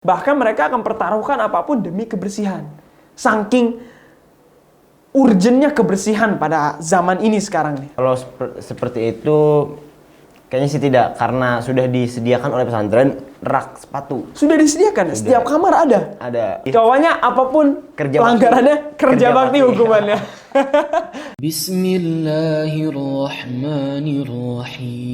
Bahkan mereka akan pertaruhkan apapun demi kebersihan. Saking urgennya kebersihan pada zaman ini sekarang nih. Kalau seperti itu kayaknya sih tidak, karena sudah disediakan oleh pesantren rak sepatu. Sudah disediakan, Sudah. setiap kamar ada. Ada. Jawabannya apapun Kerja pelanggarannya, kerja bakti bakti. hukumannya. Bismillahirrahmanirrahim.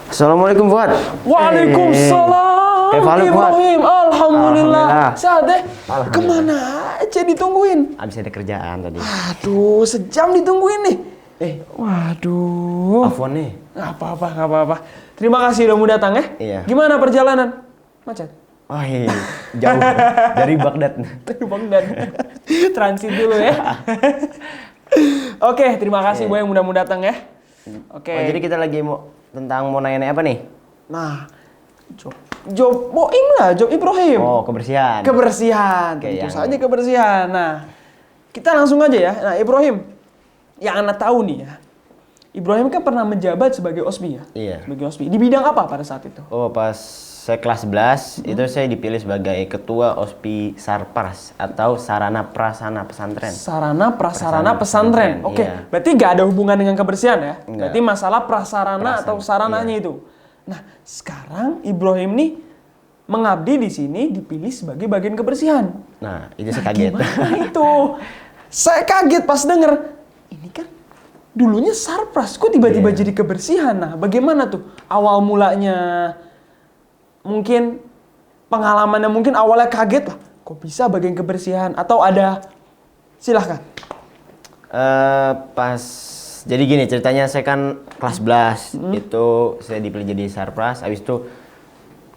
Assalamualaikum Fuad. Waalaikumsalam. Kayak Fuad. Ibrahim, alhamdulillah. Alhamdulillah. Sehat deh. Alhamdulillah. Kemana aja ditungguin? Habis ada kerjaan tadi. Aduh, sejam ditungguin nih. Waduh. Afwan nih. Nggak apa-apa. Terima kasih udah mau datang ya. Iya. Gimana perjalanan? Macet? Oh iya, jauh dari Baghdad. Dari Baghdad. Transit dulu ya. Oke, terima kasih Bu yang udah mau datang ya. Oke. Oh, jadi kita lagi mau nanya apa nih? Nah, job Boim lah, job Ibrahim. Oh, kebersihan. Kebersihan, Oke, tentu yang- saja kebersihan. Nah, kita langsung aja ya. Nah, Ibrahim, yang Anda tahu nih ya, Ibrahim kan pernah menjabat sebagai OSBI ya? Iya. Sebagai OSBI. Di bidang apa pada saat itu? Oh, pas saya kelas 11 itu saya dipilih sebagai ketua OSPI Sarpras atau Sarana Prasarana Pesantren. Sarana prasarana Prasarana pesantren. pesantren, Oke, iya. berarti nggak ada hubungan dengan kebersihan ya? Enggak. Berarti masalah prasarana atau sarananya iya. itu. Nah, sekarang Ibrahim nih mengabdi di sini dipilih sebagai bagian kebersihan. Nah, itu saya kaget. Gimana itu? Saya kaget pas denger, ini kan dulunya Sarpras, kok tiba-tiba Iya. jadi kebersihan? Nah, bagaimana tuh awal mulanya? Mungkin pengalamannya mungkin awalnya kaget lah, kok bisa bagian kebersihan? Atau ada, silahkan. Pas jadi gini ceritanya, saya kan kelas 11 itu saya dipilih jadi Sarpras, habis itu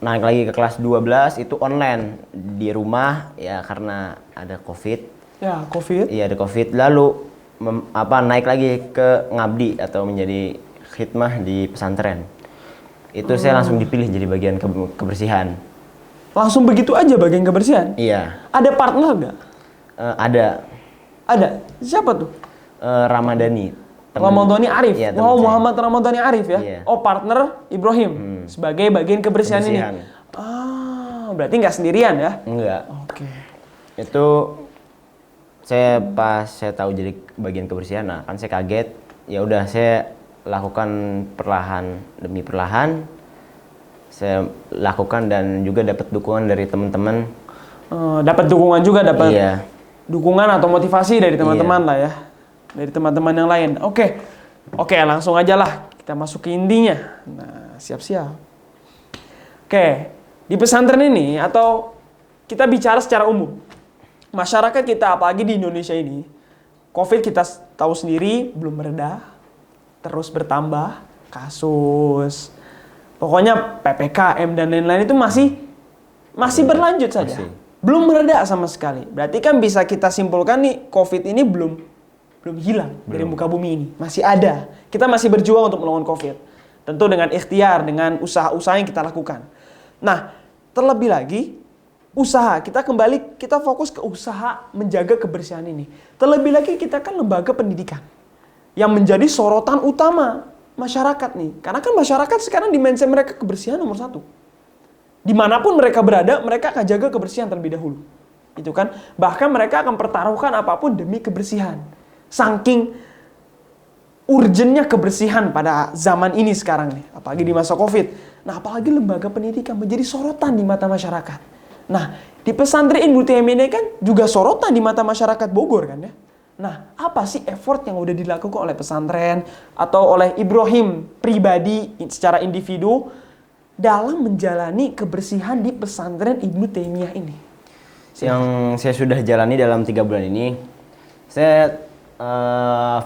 naik lagi ke kelas 12 itu online di rumah ya karena ada Covid. Ya, COVID. Iya, ada Covid. Lalu naik lagi ke ngabdi atau menjadi khidmah di pesantren. Itu saya langsung dipilih jadi bagian kebersihan. Langsung begitu aja bagian kebersihan? Iya, Ada partner nggak? ada Ada. Siapa tuh? Ramadhani. Ramadhani Arif. Iya, teman Wow, saya. Muhammad Ramadhani Arif ya? Iya. Oh, partner Ibrahim sebagai bagian kebersihan ini. Kebersihan. Berarti nggak sendirian ya? Enggak. Oke. Itu pas saya tahu jadi bagian kebersihan, nah kan saya kaget. Ya udah saya lakukan perlahan demi perlahan. Saya lakukan dan juga dapat dukungan dari teman-teman. Dapat dukungan juga, dapat Iya. dukungan atau motivasi dari teman-teman lah ya, dari teman-teman yang lain. Oke, langsung aja lah kita masuk ke intinya. Nah, siap-siap. Oke, di pesantren ini atau kita bicara secara umum, masyarakat kita apalagi di Indonesia ini, COVID kita tahu sendiri belum mereda, terus bertambah kasus. Pokoknya PPKM dan lain-lain itu masih berlanjut saja. Masih. Belum mereda sama sekali. Berarti kan bisa kita simpulkan nih COVID ini belum hilang dari muka bumi ini. Masih ada. Kita masih berjuang untuk melawan COVID. Tentu dengan ikhtiar, dengan usaha-usaha yang kita lakukan. Nah, terlebih lagi kita fokus ke usaha menjaga kebersihan ini. Terlebih lagi kita kan lembaga pendidikan yang menjadi sorotan utama masyarakat nih. Karena kan masyarakat sekarang di mindset mereka kebersihan nomor 1. Dimanapun mereka berada, mereka akan jaga kebersihan terlebih dahulu. Itu kan. Bahkan mereka akan pertaruhkan apapun demi kebersihan. Saking urgennya kebersihan pada zaman ini sekarang nih. Apalagi di masa COVID. Nah, apalagi lembaga pendidikan menjadi sorotan di mata masyarakat. Nah, di pesantren Ibnu Taimiyah ini kan juga sorotan di mata masyarakat Bogor kan ya. Nah, apa sih effort yang udah dilakukan oleh pesantren atau oleh Ibrahim pribadi secara individu dalam menjalani kebersihan di pesantren Ibnu Taimiyah ini? Yang saya sudah jalani dalam 3 bulan ini, saya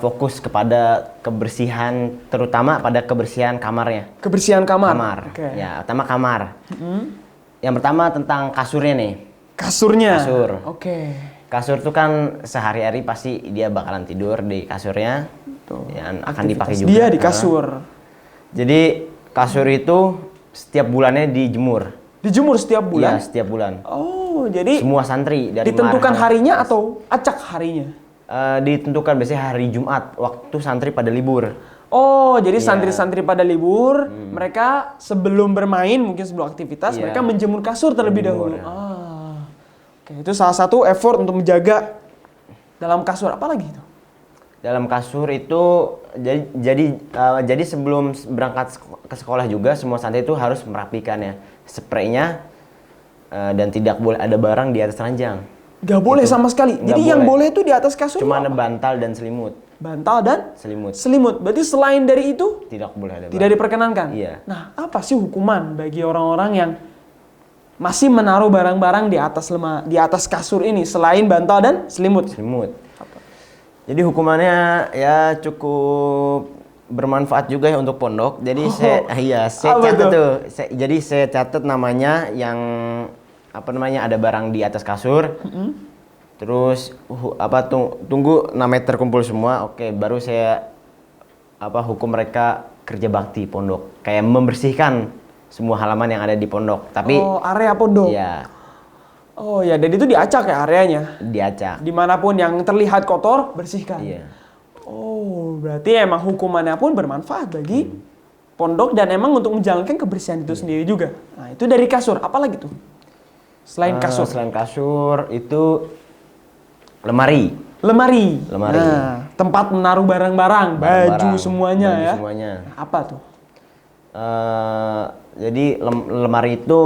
fokus kepada kebersihan, terutama pada kebersihan kamarnya. Kebersihan kamar. Oke. Ya, pertama kamar. Yang pertama tentang kasurnya nih. Kasurnya. Kasur. Oke. Kasur tuh kan sehari-hari pasti dia bakalan tidur di kasurnya. Yang akan dipakai juga. Dia di kasur. Jadi kasur itu setiap bulannya dijemur. Dijemur setiap bulan? Iya, setiap bulan. Oh, jadi Semua santri dari ditentukan marhab- harinya atau acak harinya? Ditentukan biasanya hari Jumat, waktu santri pada libur. Oh, jadi Iya. santri-santri pada libur, mereka sebelum bermain, mungkin sebelum aktivitas, Iya. mereka menjemur kasur terlebih Menjemur, dahulu. ya. Oke, itu salah satu effort untuk menjaga dalam kasur. Apa lagi itu? Dalam kasur itu jadi sebelum berangkat ke sekolah juga semua santri itu harus merapikannya, spraynya, dan tidak boleh ada barang di atas ranjang. Gak boleh sama sekali. Nggak Jadi yang boleh. boleh itu di atas kasur Cuma ada apa? bantal dan selimut. Bantal dan Selimut selimut. Berarti selain dari itu tidak boleh ada. tidak diperkenankan. Iya. Nah, apa sih hukuman bagi orang-orang yang masih menaruh barang-barang di atas kasur ini selain bantal dan selimut? Selimut. Jadi hukumannya ya cukup bermanfaat juga ya untuk pondok. Jadi saya Apa catat tuh? tuh. Jadi saya catat namanya yang ada barang di atas kasur. Terus tunggu 6 meter kumpul semua. Oke, baru saya hukum mereka kerja bakti pondok. Kayak membersihkan semua halaman yang ada di pondok. Tapi area pondok. ya Oh ya, dan itu diacak ya areanya. diacak. Dimanapun yang terlihat kotor, bersihkan. Iya. Oh, berarti emang hukumannya pun bermanfaat bagi pondok dan emang untuk menjalankan kebersihan itu sendiri juga. Nah, itu dari kasur. Apa lagi tuh? Selain kasur. Selain kasur itu lemari. Lemari. Lemari. Nah, tempat menaruh barang-barang, baju Barang-barang, semuanya baju ya. semuanya. Nah, apa tuh? Jadi lemari itu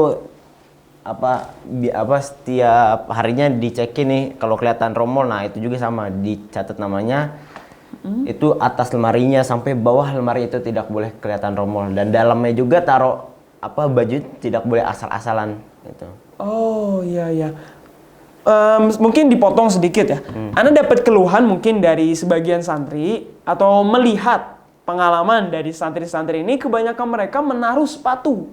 setiap harinya dicekin nih kalau kelihatan romol, nah itu juga sama dicatat namanya. Itu atas lemarinya sampai bawah lemari itu tidak boleh kelihatan romol, dan dalamnya juga taruh baju tidak boleh asal-asalan gitu. Oh iya iya. Mungkin dipotong sedikit ya. Anda dapat keluhan mungkin dari sebagian santri atau melihat pengalaman dari santri-santri ini, kebanyakan mereka menaruh sepatu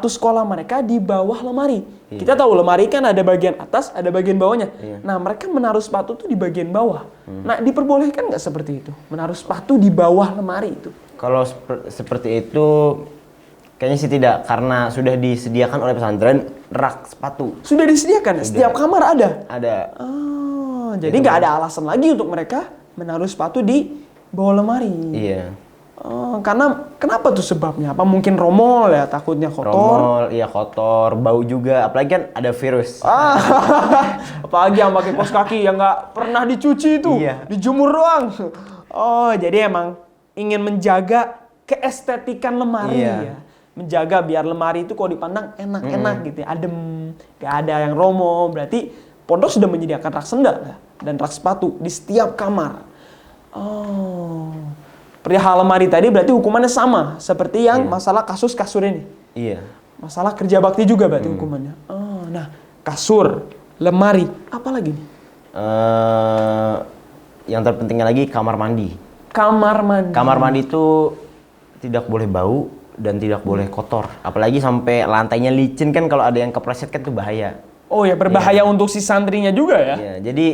sekolah mereka di bawah lemari. Iya. Kita tahu lemari kan ada bagian atas, ada bagian bawahnya. Iya. Nah, mereka menaruh sepatu tuh di bagian bawah. Nah, diperbolehkan nggak seperti itu? Menaruh sepatu di bawah lemari itu? Kalau seperti itu kayaknya sih tidak, karena sudah disediakan oleh pesantren rak sepatu. Sudah disediakan? Setiap kamar ada? Ada. Oh, jadi nggak ada alasan lagi untuk mereka menaruh sepatu di bawah lemari. Iya. Oh, karena kenapa tuh sebabnya? Apa mungkin romol ya, takutnya kotor? Romol, iya kotor, bau juga, apalagi kan ada virus. Apalagi yang pakai kaos kaki yang nggak pernah dicuci itu, Iya. dijemur doang. Oh, jadi emang ingin menjaga keestetikan lemari Iya. ya. Menjaga biar lemari itu kalau dipandang enak-enak gitu ya, adem, nggak ada yang romo. Berarti pondok sudah menyediakan rak sendal ya, dan rak sepatu di setiap kamar. Oh. Perihal lemari tadi berarti hukumannya sama seperti yang masalah kasus kasur ini. Iya. Masalah kerja bakti juga berarti hukumannya. Oh, nah, kasur, lemari, apa lagi nih? Yang terpentingnya lagi kamar mandi. Kamar mandi. Kamar mandi itu tidak boleh bau dan tidak boleh kotor. Apalagi sampai lantainya licin, kan kalau ada yang kepleset kan itu bahaya. Oh ya, berbahaya untuk si santrinya juga ya? Iya, jadi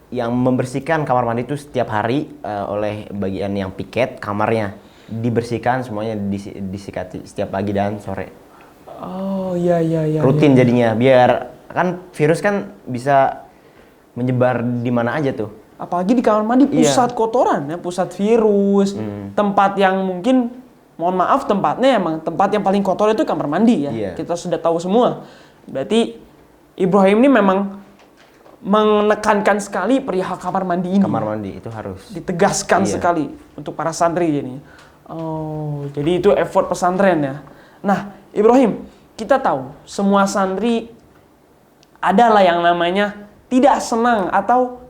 yang membersihkan kamar mandi itu setiap hari oleh bagian yang piket kamarnya dibersihkan semuanya, disikati setiap pagi dan sore. Oh iya iya iya. Rutin iya. jadinya, biar kan virus kan bisa menyebar di mana aja tuh. Apalagi di kamar mandi Iya. pusat kotoran ya, pusat virus, tempat yang mungkin, mohon maaf, tempatnya emang tempat yang paling kotor itu kamar mandi ya. Iya. Kita sudah tahu semua. Berarti Ibrahim ini memang menekankan sekali perihal kamar mandi ini. Kamar mandi itu harus. Ditegaskan Iya. sekali untuk para santri ini. Oh, jadi itu effort pesantren ya. Nah, Ibrahim, kita tahu semua santri adalah yang namanya tidak senang atau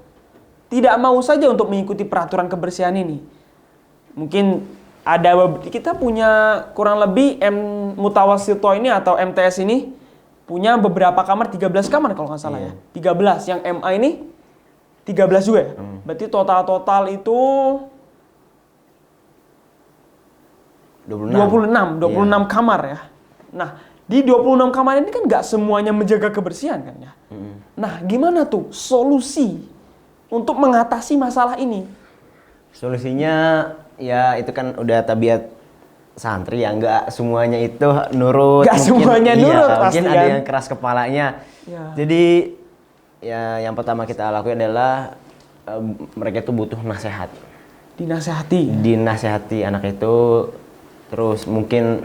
tidak mau saja untuk mengikuti peraturan kebersihan ini. Mungkin kita punya kurang lebih Mutawasito ini atau MTS ini punya beberapa kamar, 13 kamar kalau nggak salah ya. 13, yang MA ini 13 juga ya. Berarti total itu 26 kamar ya. Nah, di 26 kamar ini kan nggak semuanya menjaga kebersihan kan ya. Nah, gimana tuh solusi untuk mengatasi masalah ini? Solusinya ya itu kan udah tabiat santri ya nggak semuanya itu nurut. Nggak semuanya nurut pasti mungkin ada kan. yang keras kepalanya. Ya. Jadi ya yang pertama kita lakuin adalah mereka itu butuh nasihat. Dinasehati. Dinasehati anak itu, terus mungkin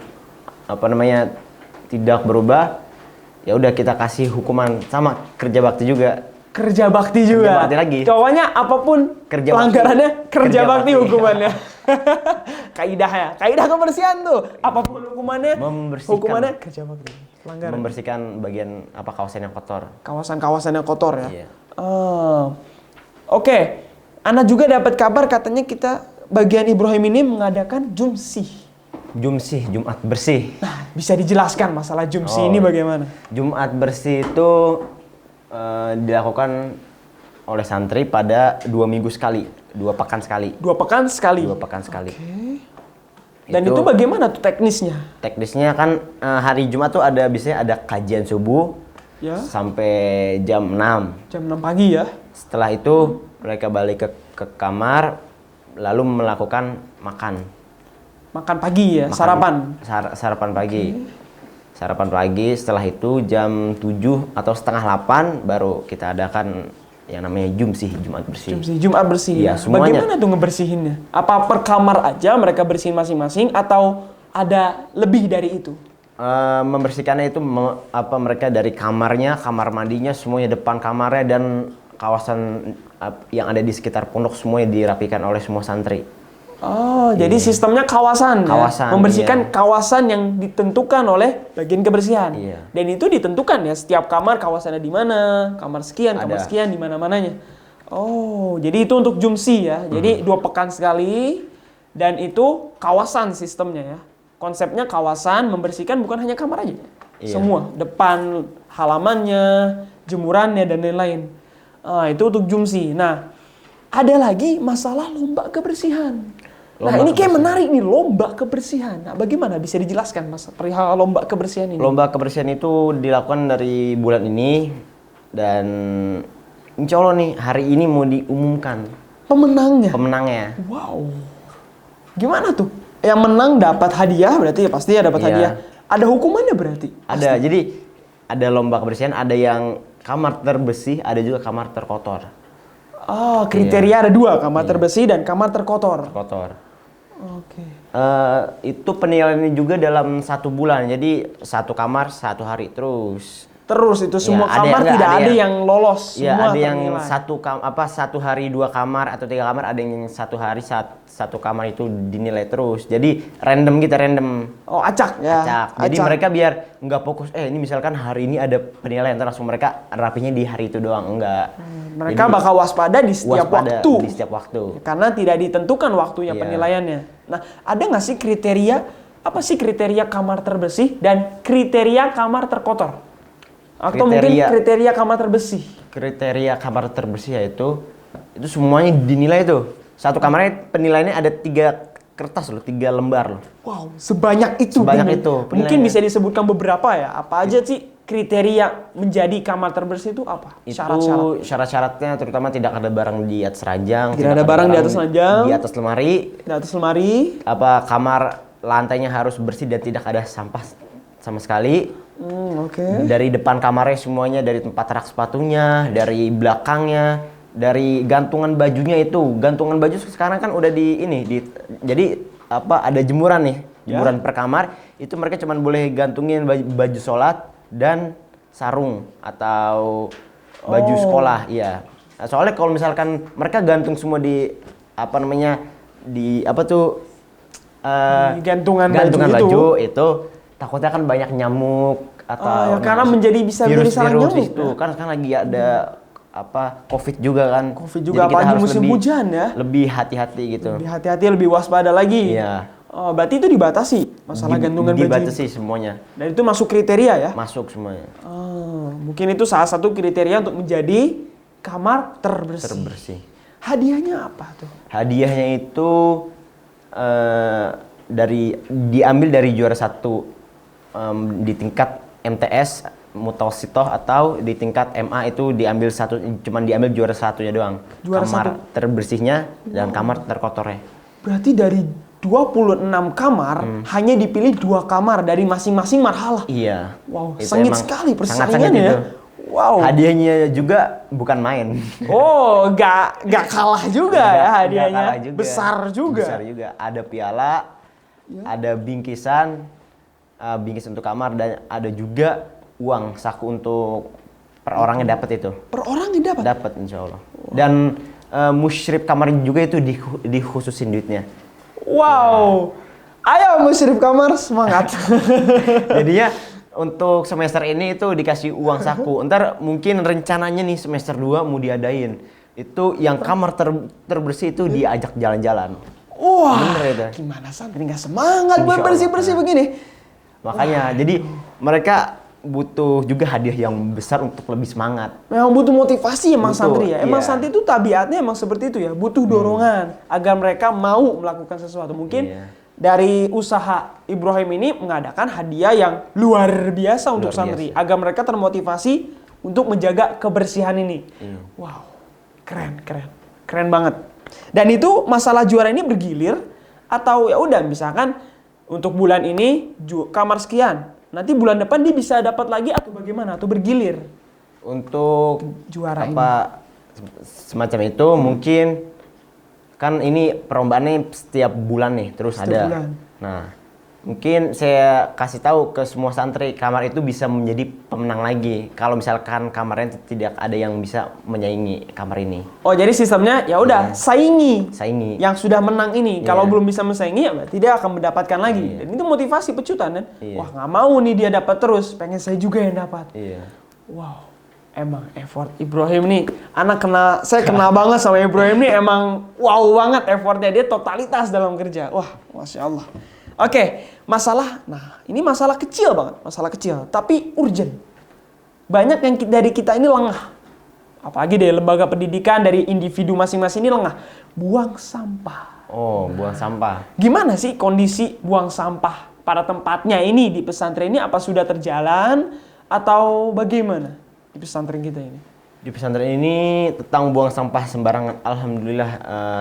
tidak berubah, ya udah kita kasih hukuman sama kerja bakti juga. Kerja bakti juga. Kerja bakti lagi. Pokoknya apapun Kerja pelanggarannya bakti. kerja Kerja bakti bakti. hukumannya. Kaidahnya, kaidah kebersihan tuh. Apapun hukumannya, Membersihkan. hukumannya kerja bakti. Pelanggaran. Membersihkan bagian kawasan yang kotor. Kawasan-kawasan yang kotor ya. Iya. Oke. Ana juga dapat kabar katanya kita bagian Ibrahim ini mengadakan jumsih. Jumsih, Jumat bersih. Nah, bisa dijelaskan masalah jumsih Oh. ini bagaimana? Jumat bersih itu dilakukan oleh santri pada 2 minggu sekali, 2 pekan sekali. 2 pekan sekali. 2 pekan sekali. Oke. Dan itu bagaimana tuh teknisnya? Teknisnya kan hari Jumat tuh biasanya ada kajian subuh Ya. sampai jam 6. Jam 6 pagi ya. Setelah itu mereka balik ke kamar lalu melakukan makan. Makan pagi ya, Makan- sarapan. Sarapan pagi. Sarapan pagi, setelah itu jam 7 atau setengah 8 baru kita adakan yang namanya jumsih, Jumat bersih. Jumsih, Jumat bersih. Iya, ya. semuanya. Bagaimana tuh ngebersihinnya? Apa per kamar aja mereka bersihin masing-masing atau ada lebih dari itu? Membersihkannya itu mereka dari kamarnya, kamar mandinya, semuanya, depan kamarnya dan kawasan yang ada di sekitar pondok semuanya dirapikan oleh semua santri. Oh, jadi sistemnya kawasan, Kawasan, ya? Membersihkan iya. kawasan yang ditentukan oleh bagian kebersihan. Iya. Dan itu ditentukan ya, setiap kamar kawasannya di mana, kamar sekian, kamar Ada. sekian, di mana-mananya. Oh, jadi itu untuk jumsi ya. Jadi 2 pekan sekali dan itu kawasan sistemnya ya. Konsepnya kawasan membersihkan bukan hanya kamar aja. Iya. Semua, depan halamannya, jemurannya dan lain-lain. Itu untuk jumsi. Nah, ada lagi masalah lomba kebersihan. Nah, Lomba ini kayak kebersihan. menarik nih, lomba kebersihan. Nah, bagaimana bisa dijelaskan Mas perihal lomba kebersihan ini? Lomba kebersihan itu dilakukan dari bulan ini dan insya Allah nih hari ini mau diumumkan Pemenangnya. pemenangnya. Wow. Gimana tuh? Yang menang dapat hadiah berarti ya pasti ya dapat Iya. hadiah. Ada hukumannya berarti? Ada, jadi ada lomba kebersihan, ada yang kamar terbersih, ada juga kamar terkotor. Oh, kriteria ada 2, kamar Iya. terbersih dan kamar terkotor. Kotor. Oke. Itu penilaiannya juga dalam 1 bulan, jadi 1 kamar 1 hari terus. Terus itu semua ada- kamar enggak, tidak ada ada yang- yang lolos, Ya, semua ada yang ternilai. 1 hari 2 kamar atau 3 kamar, ada yang 1 hari 1 kamar itu dinilai terus. Jadi random gitu, random. Oh, acak ya. Acak. Jadi mereka biar nggak fokus, ini misalkan hari ini ada penilaian, terus langsung mereka rapinya di hari itu doang, enggak. Mereka Jadi, bakal waspada di setiap waspada waktu. di setiap waktu. Karena tidak ditentukan waktunya Iya. penilaiannya. Nah, ada nggak sih kriteria, apa sih kriteria kamar terbersih dan kriteria kamar terkotor? Atau mungkin kriteria kamar terbersih? Kriteria kamar terbersih yaitu itu semuanya dinilai tuh. 1 kamarnya penilaiannya ada 3 kertas loh, 3 lembar loh. Wow, sebanyak itu. Sebanyak Bimo. itu Mungkin penilaiannya. bisa disebutkan beberapa ya. Apa aja sih kriteria menjadi kamar terbersih itu apa? Itu Syarat-syarat. syarat-syaratnya terutama tidak ada barang di atas ranjang, Tidak ada barang di atas ranjang. di atas lemari, Di atas lemari. kamar lantainya harus bersih dan tidak ada sampah sama sekali. Oke. Dari depan kamarnya semuanya, dari tempat rak sepatunya, dari belakangnya, dari gantungan bajunya itu. Gantungan baju sekarang kan udah jadi ada jemuran nih, jemuran per kamar. Itu mereka cuma boleh gantungin baju sholat dan sarung atau baju sekolah, iya. Nah, soalnya kalau misalkan mereka gantung semua di Di gantungan baju baju itu takutnya kan banyak nyamuk atau karena bisa menjadi sarang virus-virus nyamuk, itu ya. kan sekarang lagi ada COVID juga kan. Covid juga, Jadi kita apalagi harus musim hujan ya. Lebih hati-hati gitu. Lebih hati-hati, lebih waspada lagi. Iya. Oh, berarti itu dibatasi masalah gantungan baju. Dibatasi semuanya. Dan itu masuk kriteria ya? Masuk semuanya. Mungkin itu salah satu kriteria untuk menjadi kamar terbersih. Terbersih. Hadiahnya apa tuh? Hadiahnya itu diambil dari juara 1 di tingkat MTS Mutawasitoh atau di tingkat MA itu cuman diambil juara 1-nya doang. Juara kamar terbersihnya dan kamar terkotornya. Berarti dari 26 kamar hanya dipilih 2 kamar dari masing-masing marhalah. Iya. Wow, Itu sengit emang sekali sangat-sangat persaingannya ya. itu. Wow. Hadiahnya juga bukan main. Oh, nggak kalah juga ya Nggak hadiahnya. kalah juga. Besar juga. Besar juga. Ada piala, ada bingkisan, bingkisan untuk kamar, dan ada juga uang saku untuk per orangnya dapat itu. Per orang dapat. Dapat insya Allah. Dan musyrif kamarnya juga itu dikhususin duitnya. Wow. Ayo musyrif kamar semangat. Jadinya untuk semester ini itu dikasih uang saku. Ntar mungkin rencananya nih semester 2 mau diadain. Itu yang kamar terbersih itu diajak jalan-jalan. Wah. Bener itu. Gimana santri nggak semangat buat Insya Allah. bersih-bersih begini? Makanya jadi mereka butuh juga hadiah yang besar untuk lebih semangat. Memang butuh motivasi emang Butuh, santri ya. Emang iya. santri itu tabiatnya emang seperti itu ya. Butuh dorongan agar mereka mau melakukan sesuatu. Mungkin Iya. dari usaha Ibrahim ini mengadakan hadiah yang luar biasa untuk Luar santri. biasa. Agar mereka termotivasi untuk menjaga kebersihan ini. Iya. Wow, keren, keren. Keren banget. Dan itu masalah juara ini bergilir atau ya udah misalkan untuk bulan ini kamar sekian. Nanti bulan depan dia bisa dapat lagi atau bagaimana? Atau bergilir? Untuk Juara apa semacam itu mungkin kan ini perlombaannya setiap bulan nih terus Setiap ada. bulan. Nah, mungkin saya kasih tahu ke semua santri kamar itu bisa menjadi pemenang lagi kalau misalkan kamarnya tidak ada yang bisa menyaingi kamar ini. Oh, jadi sistemnya ya udah saingi. Saingi. Yang sudah menang ini. Iya. Kalau belum bisa mensaingi ya berarti dia akan mendapatkan lagi. Iya. Dan itu motivasi pecutan kan. Iya. Wah, nggak mau nih dia dapat terus. Pengen saya juga yang dapat. Iya. Wow. Emang effort Ibrahim nih. Saya kenal banget sama Ibrahim nih. Emang wow banget effortnya. Dia totalitas dalam kerja. Wah, Masya Allah. Oke, masalah. Nah, ini masalah kecil banget. Masalah kecil. Tapi urgent. Banyak yang dari kita ini lengah. Apalagi dari lembaga pendidikan, dari individu masing-masing ini lengah. Buang sampah. Oh, buang sampah. Gimana sih kondisi buang sampah pada tempatnya ini di pesantren ini? Apa sudah terjalan atau bagaimana di pesantren kita ini? Di pesantren ini tentang buang sampah sembarangan alhamdulillah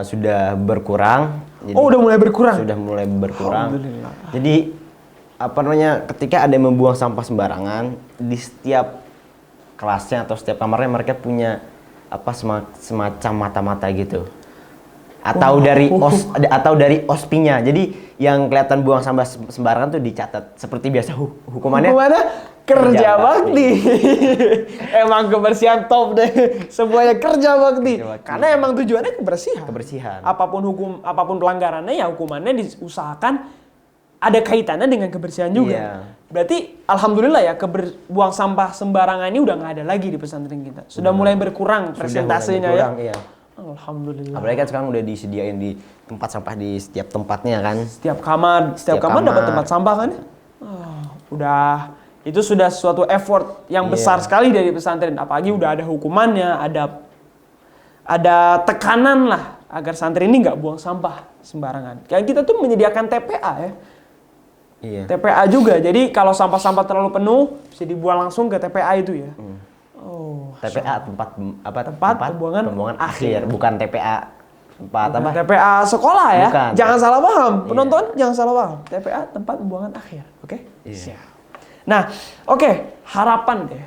sudah berkurang. Jadi, Oh, udah mulai berkurang? Sudah mulai berkurang. Alhamdulillah. Jadi apa namanya ketika ada yang membuang sampah sembarangan di setiap kelasnya atau setiap kamarnya mereka punya apa semacam mata-mata gitu. Atau dari ospinya. Jadi yang kelihatan buang sampah sembarangan tuh dicatat. Seperti biasa hukumannya. Hukumannya kerja Kerja bakti. Emang kebersihan top deh. Semuanya kerja bakti. Kerja bakti. Karena emang tujuannya kebersihan. Kebersihan. Apapun pelanggarannya ya hukumannya diusahakan ada kaitannya dengan kebersihan juga. Iya. Berarti alhamdulillah ya buang sampah sembarangan ini udah nggak ada lagi di pesantren kita. Sudah mulai berkurang persentasenya Sudah mulai berkurang, ya. iya. Alhamdulillah. Apalagi kan sekarang udah disediain di tempat sampah di setiap tempatnya kan. Setiap kamar dapat tempat sampah kan? Udah itu sudah suatu effort yang besar sekali dari pesantren. Apalagi udah ada hukumannya, ada tekanan lah agar santri ini nggak buang sampah sembarangan. Kayak kita tuh menyediakan TPA ya. Iya. TPA juga. Jadi kalau sampah-sampah terlalu penuh bisa dibuang langsung ke TPA itu ya. Oh. TPA Tempat pembuangan akhir, bukan TPA tempat Bukan apa? TPA sekolah ya. Bukan. Jangan salah paham. Iya. Penonton jangan salah paham. TPA tempat pembuangan akhir. Oke? Iya. Siap. Nah, oke, harapan deh.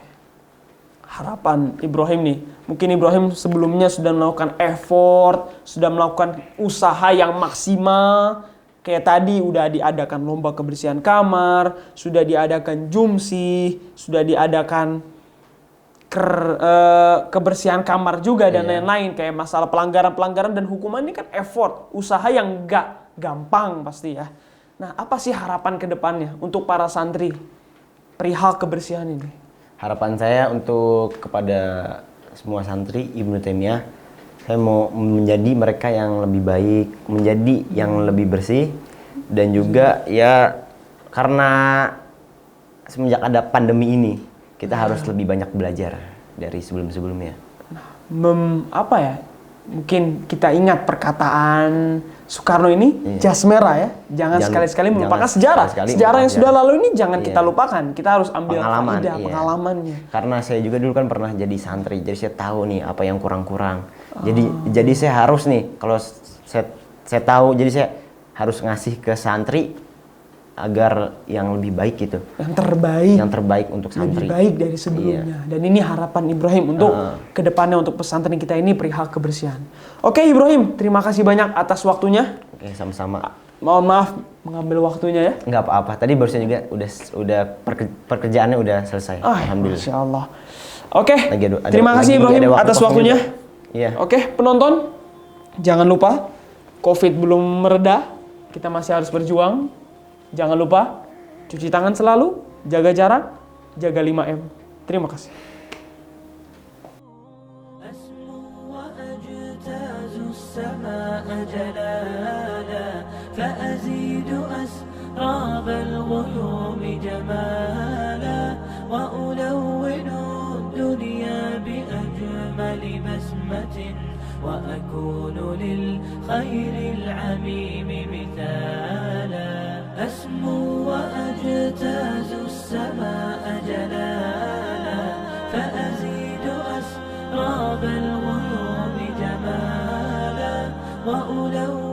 Harapan Ibrahim nih. Mungkin Ibrahim sebelumnya sudah melakukan effort, sudah melakukan usaha yang maksimal. Kayak tadi udah diadakan lomba kebersihan kamar, sudah diadakan jumsi, sudah diadakan kebersihan kamar juga dan lain-lain. Kayak masalah pelanggaran-pelanggaran dan hukuman ini kan effort, usaha yang gak gampang pasti ya. Nah, apa sih harapan ke depannya untuk para santri perihal kebersihan ini? Harapan saya untuk kepada semua santri Ibnu Taimiyah, saya mau menjadi mereka yang lebih baik, menjadi yang lebih bersih, dan juga ya karena semenjak ada pandemi ini kita harus lebih banyak belajar dari sebelum-sebelumnya. Apa ya? Mungkin kita ingat perkataan Soekarno ini, jas merah ya. Jangan sekali-sekali melupakan sejarah. Sejarah yang sudah lalu ini jangan kita lupakan. Kita harus ambil pengalamannya. Karena saya juga dulu kan pernah jadi santri, jadi saya tahu nih apa yang kurang-kurang. Jadi saya harus nih kalau saya tahu, jadi saya harus ngasih ke santri agar yang lebih baik gitu. Yang terbaik untuk santri. lebih baik dari sebelumnya. Dan ini harapan Ibrahim untuk kedepannya untuk pesantren kita ini perihal kebersihan. Oke Ibrahim, terima kasih banyak atas waktunya. Oke, sama-sama. Mohon maaf mengambil waktunya ya. Nggak apa-apa. Tadi barusan juga udah pekerjaannya udah selesai. Alhamdulillah. Masya Allah. Oke, Ada- terima kasih lagi Ibrahim ada waktu atas kosong waktunya. juga. Iya. Oke, penonton, jangan lupa COVID belum mereda, kita masih harus berjuang. Jangan lupa cuci tangan selalu, jaga jarak, jaga 5M. Terima kasih. فأزيد أسراب الغيوم جمالا وألون الدنيا بأجمل بسمة وأكون للخير العميم مثالا أسمو وأجتاز السماء جلالا فأزيد أسراب الغيوم جمالا وألون